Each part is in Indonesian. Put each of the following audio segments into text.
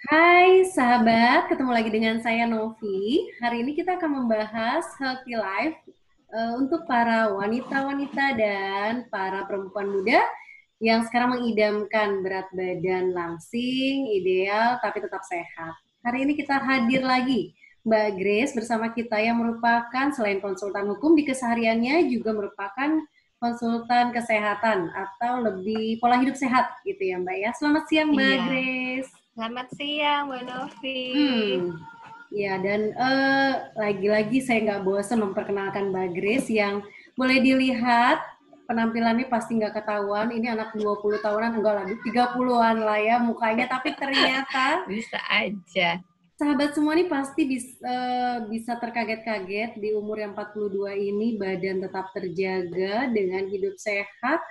Hai sahabat, ketemu lagi dengan saya Novi. Hari ini kita akan membahas healthy life untuk para wanita-wanita dan para perempuan muda yang sekarang mengidamkan berat badan langsing, ideal, tapi tetap sehat. Hari ini kita hadir lagi Mbak Grace bersama kita yang merupakan selain konsultan hukum di kesehariannya juga merupakan konsultan kesehatan atau lebih pola hidup sehat gitu ya Mbak ya. Selamat siang Mbak Iya, Grace. selamat siang Mbak Novi. Ya dan lagi-lagi saya nggak bosan memperkenalkan Mbak Grace yang boleh dilihat penampilannya pasti nggak ketahuan. Ini anak 20 tahunan, enggak lah, 30-an lah ya mukanya. Tapi ternyata Bisa aja. sahabat semua nih pasti bisa terkaget-kaget di umur yang 42 ini badan tetap terjaga dengan hidup sehat.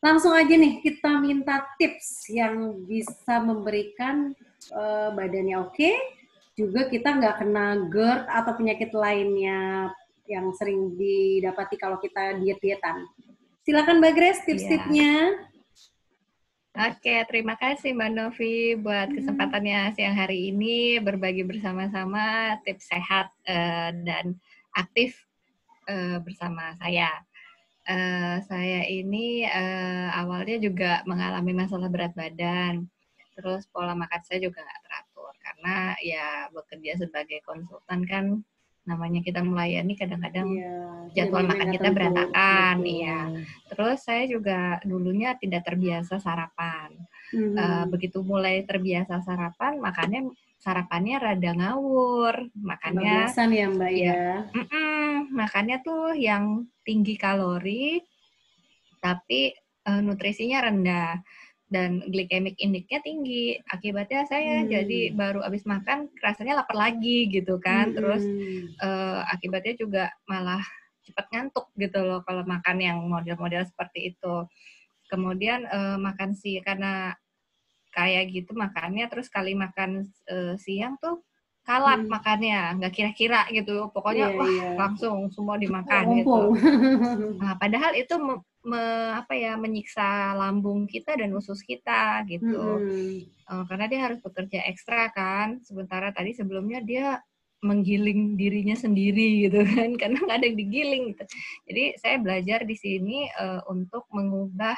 Langsung aja nih kita minta tips yang bisa memberikan badannya oke, juga kita nggak kena GERD atau penyakit lainnya yang sering didapati kalau kita diet-dietan. Silakan Mbak Grace Iya. tips-tipsnya. Oke, terima kasih Mbak Novi buat kesempatannya siang hari ini berbagi bersama-sama tips sehat dan aktif bersama saya. Saya ini awalnya juga mengalami masalah berat badan. Terus pola makan saya juga nggak teratur karena ya bekerja sebagai konsultan kan namanya kita melayani kadang-kadang Iya, jadwal jadwalnya makan nggak kita tentu, berantakan, iya. betul. Terus saya juga dulunya tidak terbiasa sarapan. Mhm. Begitu mulai terbiasa sarapan, sarapannya rada ngawur. Makannya Kebablasan ya Mbak ya, ya. makannya tuh yang tinggi kalori, tapi nutrisinya rendah dan glycemic indexnya tinggi. Akibatnya saya jadi Hmm. baru habis makan rasanya lapar lagi gitu kan. Terus Mhm. akibatnya juga malah cepat ngantuk gitu loh kalau makan yang model-model seperti itu. Kemudian makan sih karena kayak gitu makannya, terus kali makan siang tuh kalap Mhm. makannya, nggak kira-kira gitu. Pokoknya Iya, wah iya. langsung semua dimakan gitu. Mumpung. Nah, padahal itu menyiksa lambung kita dan usus kita gitu. Mhm. Karena dia harus bekerja ekstra kan. Sementara tadi sebelumnya dia menggiling dirinya sendiri gitu kan, karena nggak ada yang digiling gitu. Jadi saya belajar di sini untuk mengubah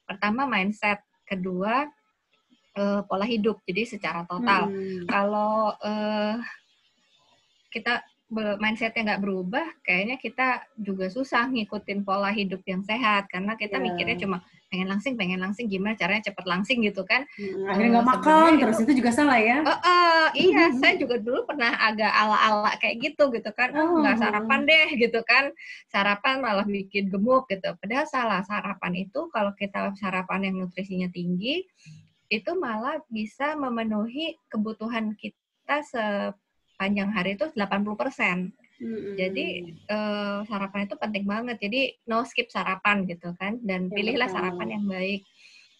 pertama mindset, kedua pola hidup. Jadi secara total. Mhm. Kalau kita mindsetnya nggak berubah, kayaknya kita juga susah ngikutin pola hidup yang sehat karena kita mikirnya Iya. cuma pengen langsing, gimana caranya cepet langsing gitu kan. Akhirnya nggak makan Sebenarnya itu terus, itu juga salah ya? iya, saya juga dulu pernah agak ala-ala kayak gitu kan. Nggak sarapan Oh. deh gitu kan. Sarapan malah bikin gemuk gitu. Padahal salah, sarapan itu kalau kita sarapan yang nutrisinya tinggi, itu malah bisa memenuhi kebutuhan kita sepanjang hari itu 80%. Jadi Mhm. sarapan itu penting banget. Jadi no skip sarapan gitu kan. Dan Yang pilihlah pertama. sarapan yang baik.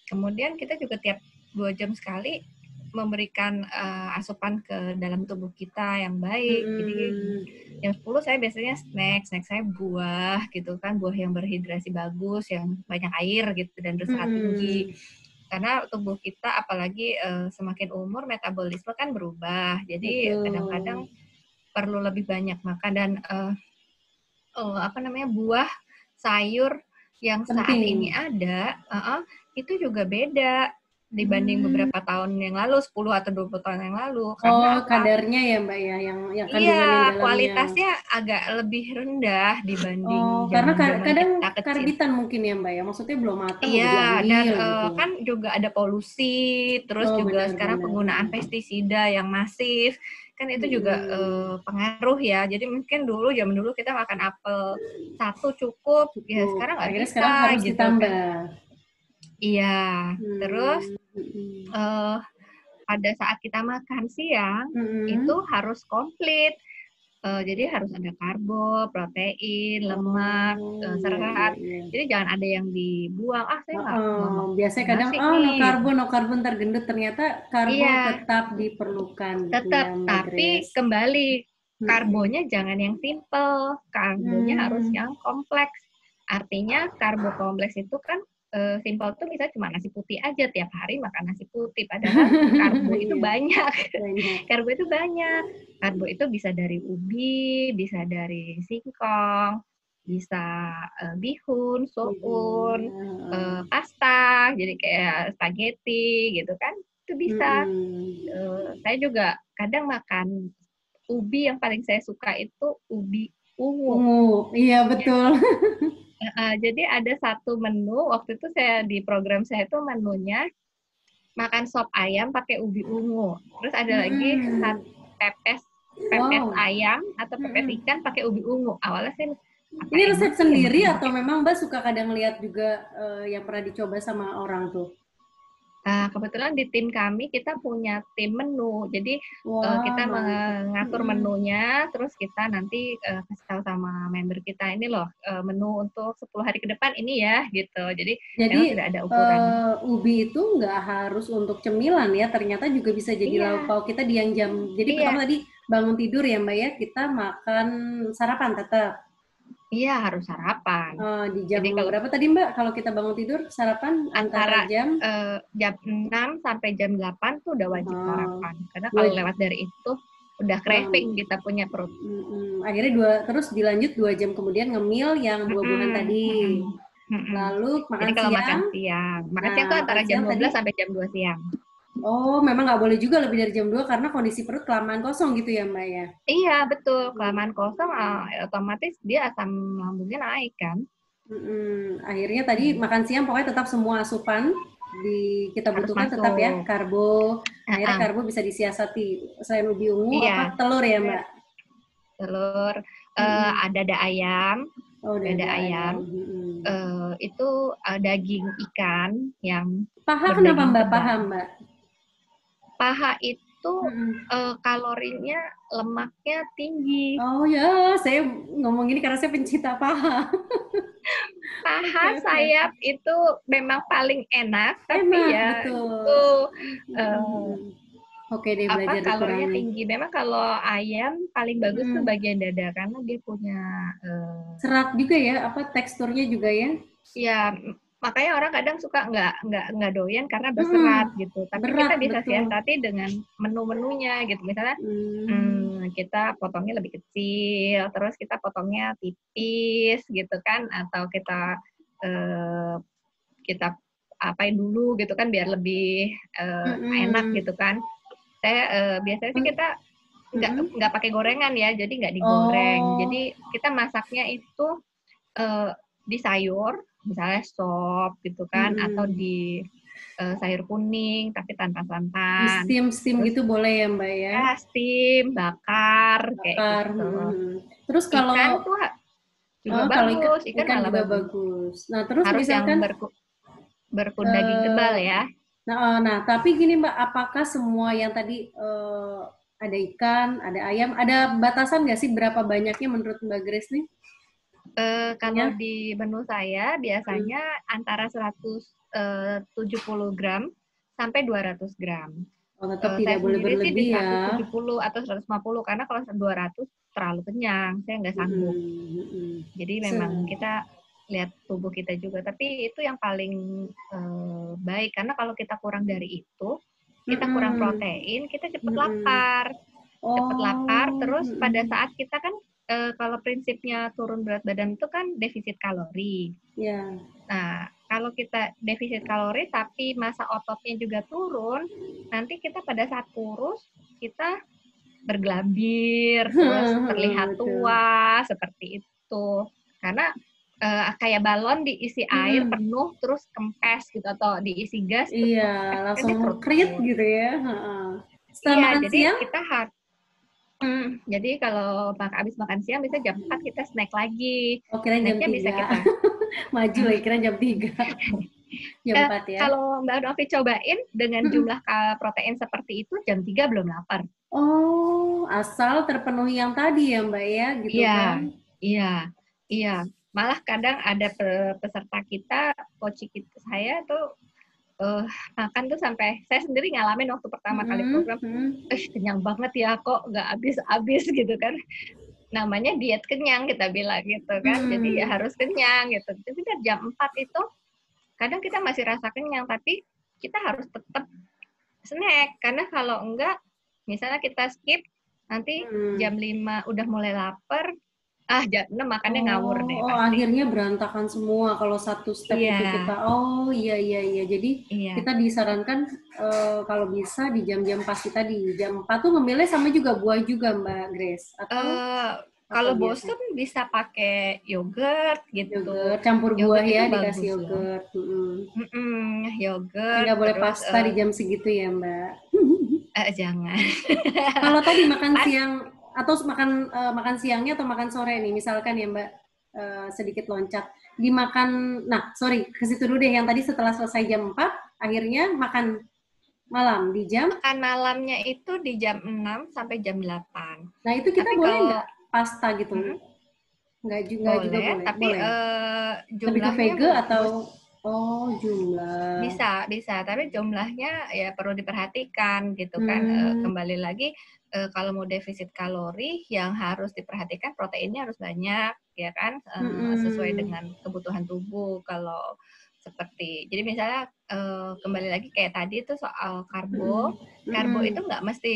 Kemudian kita juga tiap 2 jam sekali memberikan asupan ke dalam tubuh kita yang baik. Jadi Mhm. jam 10 saya biasanya snack saya buah gitu kan, buah yang berhidrasi bagus, yang banyak air gitu dan berserat tinggi. Mhm. Karena tubuh kita apalagi semakin umur metabolisme kan berubah. Jadi kadang-kadang Betul. perlu lebih banyak makan dan buah, sayur yang saat ini Penting. ada, itu juga beda dibanding Hmm. beberapa tahun yang lalu, 10 atau 20 tahun yang lalu. Oh, Karena apa? kadarnya ya Mbak ya, yang Iya, kandungan yang dalamnya. kualitasnya agak lebih rendah dibanding Oh, karena zaman-zaman kadang kita kecil. karbitan mungkin ya Mbak ya, maksudnya belum matang Iya, udah dan diambil gitu. kan juga ada polusi, terus Oh, juga benar sekarang benar. penggunaan pestisida yang masif, kan itu juga Mhm. pengaruh ya. Jadi mungkin zaman dulu kita makan apel satu cukup, ya Cukup, sekarang nggak akhirnya bisa sekarang harus gitu kan. ditambah. Iya, terus Mhm. eh, pada saat kita makan siang itu Mhm. harus komplit. Jadi harus ada karbo, protein, lemak, Oh, iya iya serat. iya. Jadi jangan ada yang dibuang. Ah, saya nggak Heeh, biasanya makan kadang, nasi "Oh, nih gitu. no karbo entar gendut." Ternyata karbo Iya, tetap diperlukan gitu ya, tetap. Mbak Tapi Grace. kembali Mhm. karbonya jangan yang simple. Karbonya harus Mmm. yang kompleks. Artinya karbo kompleks itu kan simpel tuh misalnya cuma nasi putih aja, tiap hari makan nasi putih, padahal karbo itu Iya, banyak. banyak. Karbo itu banyak. Karbo itu bisa dari ubi, bisa dari singkong, bisa bihun, soun, pasta, jadi kayak spaghetti gitu kan, itu bisa. Saya juga kadang makan ubi, yang paling saya suka itu ubi ungu. Ungu, iya betul. Jadi ada satu menu, waktu itu saya di program saya itu menunya makan sop ayam pakai ubi ungu. Terus ada lagi pepes Wow. ayam atau pepes ikan pakai ubi ungu. Awalnya sih apa Ini resep enak sih ya sendiri makan atau pakai. memang Mbak suka kadang lihat juga yang pernah dicoba sama orang tuh? Kebetulan di tim kami kita punya tim menu, jadi Wah, kita mantap. mengatur menunya, terus kita nanti kasih tahu sama member kita, ini loh menu untuk 10 hari ke depan ini ya, gitu. Jadi memang Jadi sudah ada ukurannya. ubi itu nggak harus untuk cemilan ya, ternyata juga bisa jadi lauk Iya, pauk kita di yang jam. Jadi iya, pertama tadi bangun tidur ya Mbak ya, kita makan sarapan tetap. iya harus sarapan. Di jam Jadi kalau berapa tadi Mbak? Kalau kita bangun tidur sarapan antara antara jam jam 6 sampai jam 8 tuh udah wajib uh, sarapan. Karena kalau dua, lewat dari itu udah craving kurang. kita punya perut. Akhirnya terus dilanjut 2 jam kemudian ngemil yang buah-buahan Mm-mm, tadi. mm-mm, mm-mm. Lalu Jadi makan kalau siang. makan siang tuh Nah, makan antara jam siang 12 tadi. sampai jam 2 siang. Oh, memang nggak boleh juga lebih dari jam 2 karena kondisi perut kelamaan kosong gitu ya, Mbak ya? Iya, betul. Kelamaan kosong Hmm. otomatis dia asam lambungnya naik kan. Akhirnya tadi makan siang pokoknya tetap semua asupan kita Harus butuhkan tetap ya, masuk. karbo. Akhirnya Uh-uh. karbo bisa disiasati. Selain ubi ungu, apa Iya, telur ya, Mbak? telur, Mm-mm. dada ayam, Oh, dada dada ayam, ayam. itu daging ikan yang Paha kenapa berdaging Mbak? tebal. Paha, Mbak? Paha itu Mm-mm. kalorinya, lemaknya tinggi. Oh ya, saya ngomong ini karena saya pencinta paha. Paha, Oke, oke, oke. sayap itu memang paling enak, tapi Enak, ya itu betul. uh, Oke deh, belajar kalorinya dikurangi. tinggi. Memang kalau ayam paling bagus tuh Mm. bagian dada karena dia punya Serat juga ya, apa teksturnya juga ya? ya, makanya orang kadang suka nggak doyan karena berserat Mm. gitu. Tapi kita Berat, bisa betul. siasati dengan menu-menunya gitu. Misalnya Hmm. kita potongnya lebih kecil, terus kita potongnya tipis gitu kan, atau eh, kita apain dulu gitu kan biar lebih enak Mm-mm. gitu kan. Saya biasanya sih kita Mm-mm. nggak pakai gorengan ya, jadi nggak digoreng. Oh, Jadi kita masaknya itu di sayur, misalnya sop gitu kan, atau mm-mm. di sayur kuning tapi tanpa Di santan. steam Terus gitu boleh ya Mbak ya? ya steam, bakar kayak Bakar. gitu. Mm-mm. Terus Ikan kalau tuh juga kalau ikan, bagus, ikan ikan malah juga bagus. bagus. Nah terus Harus yang misalkan daging tebal eh, ya. nah, tapi gini Mbak, apakah semua yang tadi ada ikan, ada ayam, ada batasan nggak sih berapa banyaknya menurut Mbak Grace nih? Kalau Ya, di menu saya biasanya antara 170 gram sampai 200 gram. oh, tetap Saya tidak boleh sendiri sih di berlebih ya. 170 atau 150 karena kalau 200 terlalu kenyang, saya nggak sanggup. Jadi memang kita lihat tubuh kita juga. Tapi itu yang paling baik karena kalau kita kurang dari itu, kita kurang protein, kita cepat lapar. Cepat lapar, Oh, terus pada saat kita kan kalau prinsipnya turun berat badan itu kan defisit kalori. ya. Nah, kalau kita defisit kalori tapi massa ototnya juga turun, nanti kita pada saat kurus, kita bergelambir, terus terlihat Betul. tua, seperti itu. Karena kayak balon diisi air penuh, terus kempes gitu, atau diisi gas, terus Iya, kempes, kan langsung dia perut krit perut. gitu ya. Setelah Iya, makan jadi siang, kita harus jadi kalau habis makan siang bisa jam 4 kita snack lagi. oh kira jam Snacknya bisa 3. kita. Maju lagi kira jam 3. Jam 4 ya. Kalau Mbak Novi cobain dengan jumlah protein seperti itu, jam 3 belum lapar. Oh, asal terpenuhi yang tadi ya Mbak ya, gitu Iya, kan? iya, iya. Malah kadang ada peserta kita, coach kita, saya tuh makan tuh sampai, saya sendiri ngalamin waktu pertama kali program, kenyang banget ya, kok nggak habis-habis gitu kan. Namanya diet kenyang kita bilang gitu kan, jadi ya harus kenyang gitu. Jadi kan jam 4 itu kadang kita masih rasa kenyang, tapi kita harus tetap snack. Karena kalau enggak, misalnya kita skip, nanti jam 5 udah mulai lapar, jam 6 makannya ngawur deh pasti. Akhirnya berantakan semua kalau satu step Iya. itu kita. Iya. Jadi kita disarankan kalau bisa di jam-jam pasti tadi. Jam 4 tuh ngemilnya sama juga buah juga Mbak Grace. Atau kalau bosen bisa pakai yogurt gitu. Yogurt campur buah ya, dikasih yogurt. Yogurt. Nggak boleh pasta di jam segitu ya Mbak. Jangan. Kalau tadi makan siang atau makan siangnya atau makan sore nih, misalkan ya Mbak, sedikit loncat dimakan. Nah, sorry, ke situ dulu deh. Yang tadi setelah selesai jam 4, akhirnya makan malam di jam? Makan malamnya itu di jam 6 sampai jam 8. Nah, itu kita boleh nggak pasta gitu? Nggak juga boleh, tapi jumlahnya lebih ke vege atau jumlah. Bisa, tapi jumlahnya ya perlu diperhatikan gitu kan. Kembali lagi, kalau mau defisit kalori yang harus diperhatikan proteinnya harus banyak ya kan, sesuai dengan kebutuhan tubuh. Kalau seperti, jadi misalnya kembali lagi kayak tadi itu soal karbo itu nggak mesti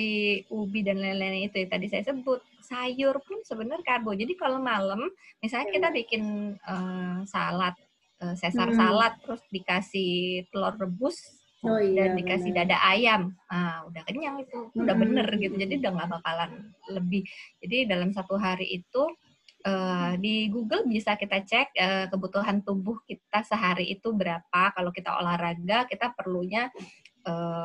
ubi dan lain-lain itu ya, tadi saya sebut. Sayur pun sebenarnya karbo. Jadi kalau malam misalnya kita bikin salad, Caesar salad, terus dikasih telur rebus dan dikasih dada ayam, udah kenyang itu, udah bener gitu. Jadi udah nggak bakalan lebih. Jadi dalam satu hari itu di Google bisa kita cek kebutuhan tubuh kita sehari itu berapa. Kalau kita olahraga, kita perlunya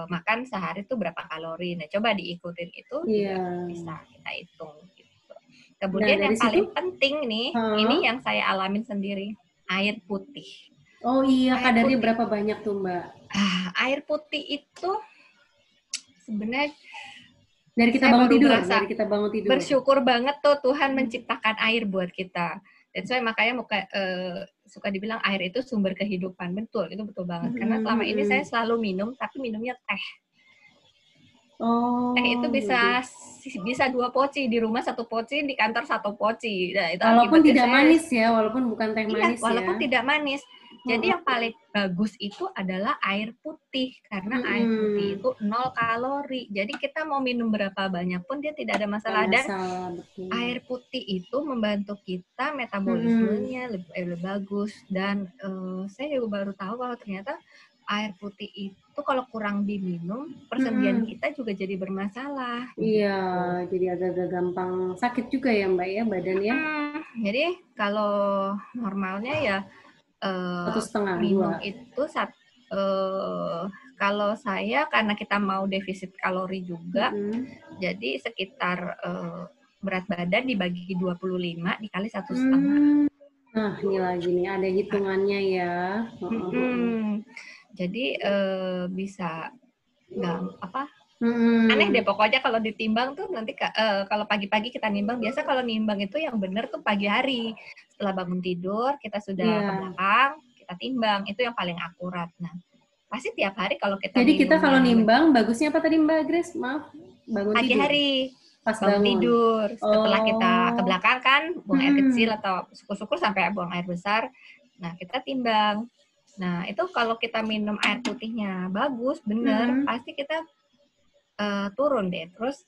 makan sehari itu berapa kalori. Nah, coba diikutin itu juga bisa kita hitung. Gitu. Kemudian yang paling penting nih, ini yang saya alamin sendiri. Air putih. Oh iya, kadarnya berapa banyak tuh Mbak? Air putih itu sebenarnya dari kita bangun tidur. Bersyukur banget tuh Tuhan menciptakan air buat kita. That's why makanya suka dibilang air itu sumber kehidupan. Betul, itu betul banget. Karena selama ini saya selalu minum, tapi minumnya teh. Teh itu bisa 2 poci, di rumah 1 poci, di kantor 1 poci. Nah, itu walaupun tidak manis ya, walaupun bukan teh manis ya. Walaupun tidak manis. Jadi yang paling bagus itu adalah air putih, karena air putih itu 0 kalori. Jadi kita mau minum berapa banyak pun dia tidak ada masalah. Dan air putih itu membantu kita metabolismenya lebih bagus. Dan saya juga baru tahu bahwa ternyata air putih itu kalau kurang diminum, persendian kita juga jadi bermasalah. Iya, jadi agak-agak gampang sakit juga ya Mbak ya badannya. Jadi kalau normalnya ya 1,5 minum 2. Itu kalau saya karena kita mau defisit kalori juga, jadi sekitar berat badan dibagi 25 dikali 1,5. Nah, ini lagi nih ada hitungannya ya. Jadi bisa aneh deh pokoknya kalau ditimbang tuh nanti kalau pagi-pagi kita nimbang, biasa kalau nimbang itu yang benar tuh pagi hari setelah bangun tidur kita sudah ke belakang, kita timbang, itu yang paling akurat. Nah pasti tiap hari kalau kita jadi kita kalau nimbang bagusnya apa tadi Mbak Grace, maaf, bangun pagi tidur hari pas bangun tidur, setelah kita ke belakang kan buang air kecil atau syukur-syukur sampai buang air besar, nah kita timbang. Nah itu kalau kita minum air putihnya bagus bener, pasti kita turun deh. Terus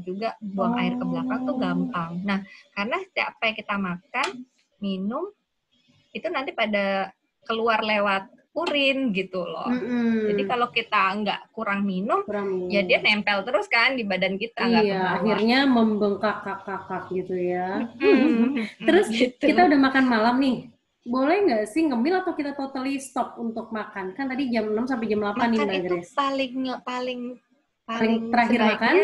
juga buang air ke belakang tuh gampang. Nah, karena setiap apa yang kita makan, minum, itu nanti pada keluar lewat urin gitu loh. Jadi kalau kita nggak kurang minum, ya dia nempel terus kan di badan kita. Iya, akhirnya membengkak kakak gitu ya. Terus kita udah makan malam nih. Boleh nggak sih ngemil atau kita totally stop untuk makan? Kan tadi jam 6 sampai jam 8 nih Mbak Grace. Paling terakhir makan?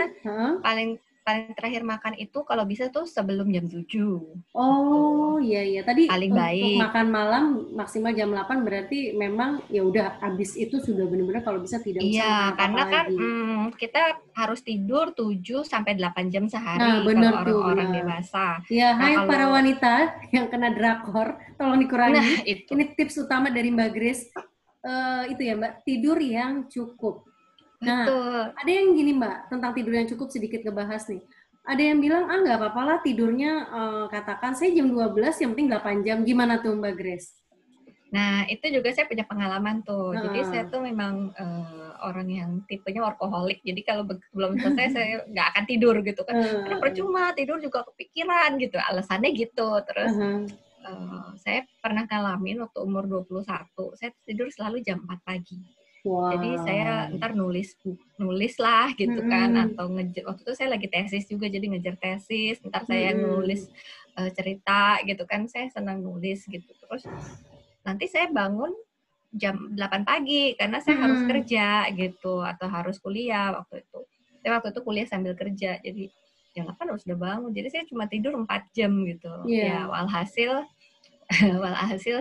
Paling terakhir makan itu kalau bisa tuh sebelum jam 7. Oh, iya. Tadi paling untuk baik. makan malam maksimal jam 8 berarti memang ya udah habis itu sudah benar-benar kalau bisa tidak usah makan apa-apa karena kan kita harus tidur 7 sampai 8 jam sehari kalau orang-orang dewasa. Ya, hai para wanita yang kena drakor, tolong dikurangi. Nah, ini tips utama dari Mbak Grace. Itu ya Mbak, tidur yang cukup. Nah, ada yang gini Mbak, tentang tidur yang cukup sedikit ngebahas nih. Ada yang bilang, nggak apa-apa lah tidurnya, katakan saya jam 12, yang penting 8 jam. Gimana tuh Mbak Grace? Nah, itu juga saya punya pengalaman tuh. Jadi saya tuh memang orang yang tipenya workaholic. Jadi kalau belum selesai saya nggak akan tidur gitu kan. Karena percuma tidur juga kepikiran gitu. Alasannya gitu. Terus saya pernah ngalamin waktu umur 21, saya tidur selalu jam 4 pagi. Wow. Jadi saya ntar nulis lah gitu kan, atau waktu itu saya lagi tesis juga, jadi ngejar tesis, ntar saya nulis cerita gitu kan, saya senang nulis gitu. Terus nanti saya bangun jam 8 pagi karena saya harus kerja gitu, atau harus kuliah waktu itu. Saya waktu itu kuliah sambil kerja, jadi jam 8 harus udah bangun. Jadi saya cuma tidur 4 jam gitu. Ya, walhasil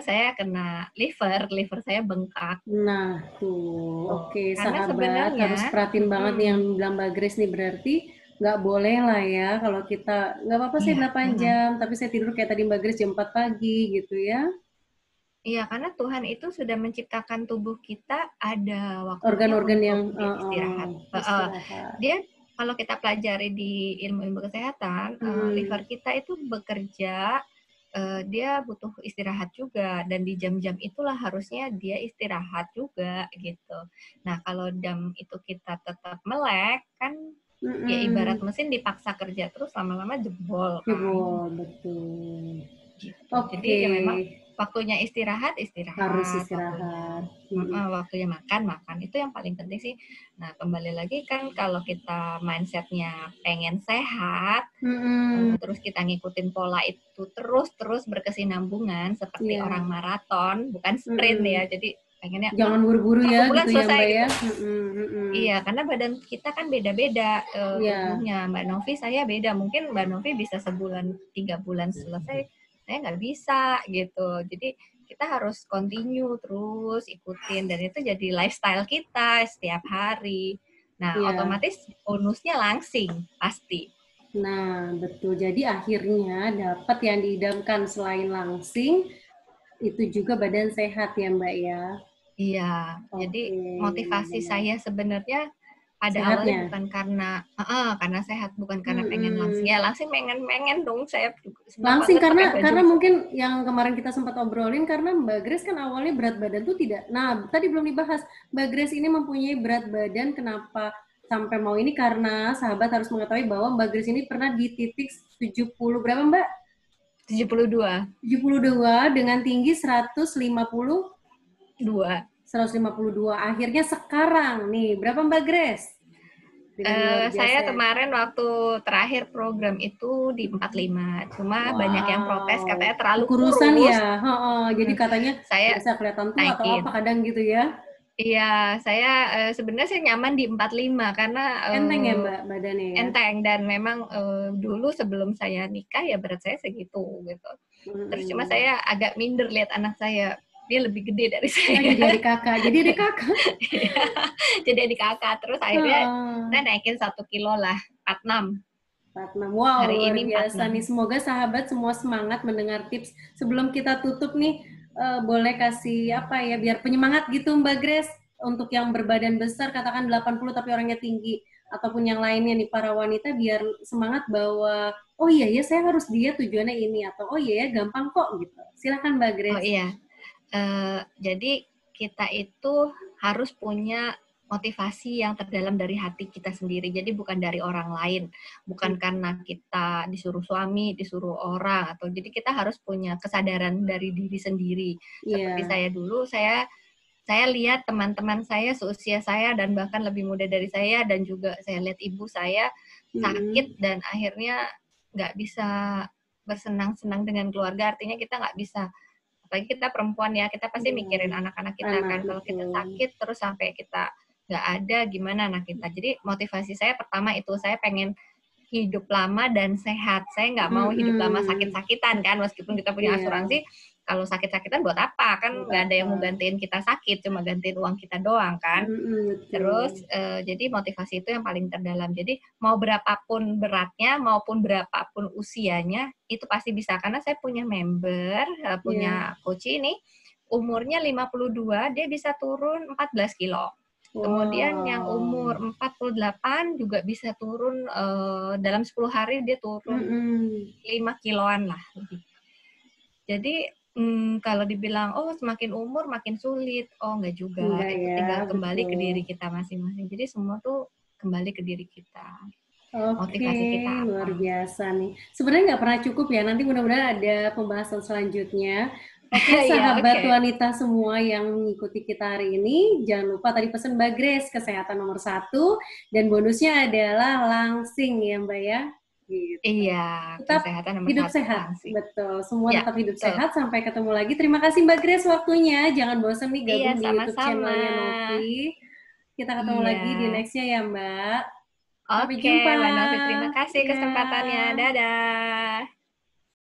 saya kena liver saya bengkak. Nah, tuh. Oke, Karena sahabat, sebenarnya harus perhatiin banget nih yang bilang Mbak Grace nih, berarti nggak boleh lah ya kalau kita, nggak apa-apa saya 8 jam, tapi saya tidur kayak tadi Mbak Grace jam 4 pagi gitu ya. Iya, karena Tuhan itu sudah menciptakan tubuh kita ada waktunya Organ-organ yang untuk dia istirahat. Dia kalau kita pelajari di ilmu-ilmu kesehatan, liver kita itu bekerja, dia butuh istirahat juga, dan di jam-jam itulah harusnya dia istirahat juga gitu. Nah, kalau jam itu kita tetap melek kan, ya ibarat mesin dipaksa kerja terus lama-lama jebol kan. Jebol, betul. Gitu. Oke. Jadi ya memang waktunya istirahat, harus istirahat. Waktunya makan itu yang paling penting sih. Nah, kembali lagi kan kalau kita mindsetnya pengen sehat, terus kita ngikutin pola itu terus berkesinambungan seperti orang maraton, bukan sprint ya. Jadi pengennya jangan buru-buru ya bulan gitu selesai ya Mbak gitu. ya. Iya, karena badan kita kan beda-beda tubuhnya. Mbak Novi saya beda. Mungkin Mbak Novi bisa sebulan, 3 bulan selesai, saya nggak bisa gitu. Jadi kita harus continue terus ikutin, dan itu jadi lifestyle kita setiap hari. Nah, otomatis bonusnya langsing pasti. Nah, betul. Jadi akhirnya dapat yang diidamkan selain langsing, itu juga badan sehat ya Mbak ya. Iya, jadi motivasi saya sebenarnya pada awalnya bukan karena sehat, bukan karena pengen langsing. Ya langsing pengen dong, saya langsing karena mungkin yang kemarin kita sempat obrolin, karena Mbak Grace kan awalnya berat badan tuh tidak. Nah, tadi belum dibahas. Mbak Grace ini mempunyai berat badan kenapa sampai mau ini, karena sahabat harus mengetahui bahwa Mbak Grace ini pernah di titik 70 berapa Mbak? 72. 72 dengan tinggi 152. 152. Akhirnya sekarang nih, berapa Mbak Grace? Saya kemarin waktu terakhir program itu di 45. Cuma banyak yang protes katanya terlalu kurusan kurus. Ya. Jadi katanya saya biasa kelihatan tua atau naikin. apa kadang gitu ya. Iya, saya sebenarnya saya nyaman di 45 karena enteng ya Mbak badannya ya. Enteng, dan memang dulu sebelum saya nikah ya berat saya segitu gitu. Terus cuma saya agak minder lihat anak saya, dia lebih gede dari saya. Jadi adik kakak. Jadi adik kakak. Terus akhirnya saya naikin 1 kilo lah, 46. Wow, hari luar ini biasa 46. nih. Semoga sahabat semua semangat mendengar tips. Sebelum kita tutup nih, boleh kasih apa ya, biar penyemangat gitu Mbak Grace, untuk yang berbadan besar, katakan 80 tapi orangnya tinggi, ataupun yang lainnya nih para wanita, biar semangat bahwa oh iya ya saya harus diet tujuannya ini, atau oh iya ya gampang kok gitu. Silakan Mbak Grace. Oh iya, jadi kita itu harus punya motivasi yang terdalam dari hati kita sendiri. Jadi bukan dari orang lain, bukan karena kita disuruh suami, disuruh orang, atau jadi kita harus punya kesadaran dari diri sendiri. Seperti saya dulu, saya lihat teman-teman saya seusia saya dan bahkan lebih muda dari saya, dan juga saya lihat ibu saya sakit dan akhirnya nggak bisa bersenang-senang dengan keluarga. Artinya kita nggak bisa, apalagi kita perempuan ya, kita pasti mikirin anak-anak kita kan. Kalau kita sakit terus sampai kita nggak ada, gimana anak kita. Jadi motivasi saya pertama itu, saya pengen hidup lama dan sehat. Saya nggak mau hidup lama sakit-sakitan kan, meskipun kita punya asuransi. Kalau sakit-sakitan buat apa? Kan nggak ada yang mau gantiin kita sakit, cuma gantiin uang kita doang kan. Terus jadi motivasi itu yang paling terdalam. Jadi mau berapapun beratnya maupun berapapun usianya, itu pasti bisa. Karena saya punya member, punya coach ini, umurnya 52, dia bisa turun 14 kilo. Kemudian yang umur 48 juga bisa turun, dalam 10 hari dia turun 5 kiloan lah lebih. Jadi kalau dibilang, oh semakin umur makin sulit, oh enggak juga. Enggak Itu ya, tinggal kembali ke betul. diri kita masing-masing. Jadi semua tuh kembali ke diri kita. Oke, Motivasi kita luar apa? biasa nih. Sebenarnya nggak pernah cukup ya, nanti mudah-mudahan ada pembahasan selanjutnya. Oke, Iya, sahabat oke. wanita semua yang mengikuti kita hari ini, jangan lupa tadi pesan Mbak Grace, kesehatan nomor satu, dan bonusnya adalah langsing ya Mbak ya. Gitu. Iya, Tetap kesehatan nomor hidup satu sehat, langsing. betul. Semua Ya, tetap hidup betul. sehat, sampai ketemu lagi. Terima kasih Mbak Grace waktunya, jangan bosan nih Iya, gabung di YouTube sama-sama. channelnya Novi. Kita ketemu Iya. lagi di nextnya ya Mbak. Sampai Oke, jumpa. Mbak Novi, terima kasih Ya. kesempatannya. Dadah.